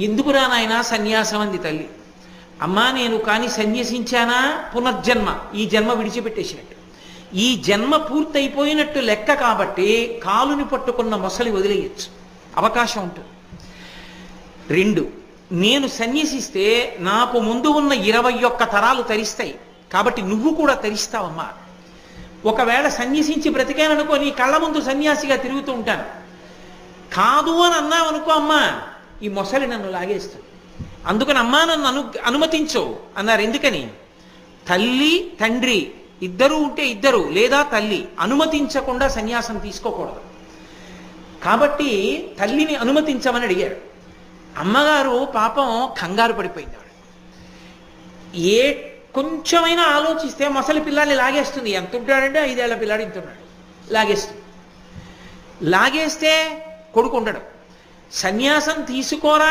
ఎందుకురా నాయనా సన్యాసం అంది తల్లి. అమ్మా నేను కానీ సన్యసించానా పునర్జన్మ, ఈ జన్మ విడిచిపెట్టేసినట్టు, ఈ జన్మ పూర్తయిపోయినట్టు లెక్క. కాబట్టి కాలుని పట్టుకున్న మొసలి వదిలేయచ్చు, అవకాశం ఉంటుంది. 2, నేను సన్యసిస్తే నాకు ముందు ఉన్న 21 తరాలు తరిస్తాయి, కాబట్టి నువ్వు కూడా తరిస్తావమ్మా. ఒకవేళ సన్యసించి బ్రతికాననుకో, నీ కళ్ళ ముందు సన్యాసిగా తిరుగుతూ ఉంటాను. కాదు అని అన్నావనుకో అమ్మా, ఈ మొసలి నన్ను లాగేస్తుంది. అందుకని అమ్మా నన్ను అనుమతించు అన్నారు. ఎందుకని? తల్లి తండ్రి ఇద్దరు ఉంటే ఇద్దరు, లేదా తల్లి అనుమతించకుండా సన్యాసం తీసుకోకూడదు. కాబట్టి తల్లిని అనుమతించమని అడిగారు. అమ్మగారు పాపం కంగారు పడిపోయింది. ఆవిడ ఏ కొంచెమైనా ఆలోచిస్తే మొసలి పిల్లాన్ని లాగేస్తుంది. ఎంత ఉంటాడంటే 5 ఏళ్ల పిల్లాడు ఇంత ఉన్నాడు, లాగేస్తుంది. లాగేస్తే కొడుకు ఉండడు. సన్యాసం తీసుకోరా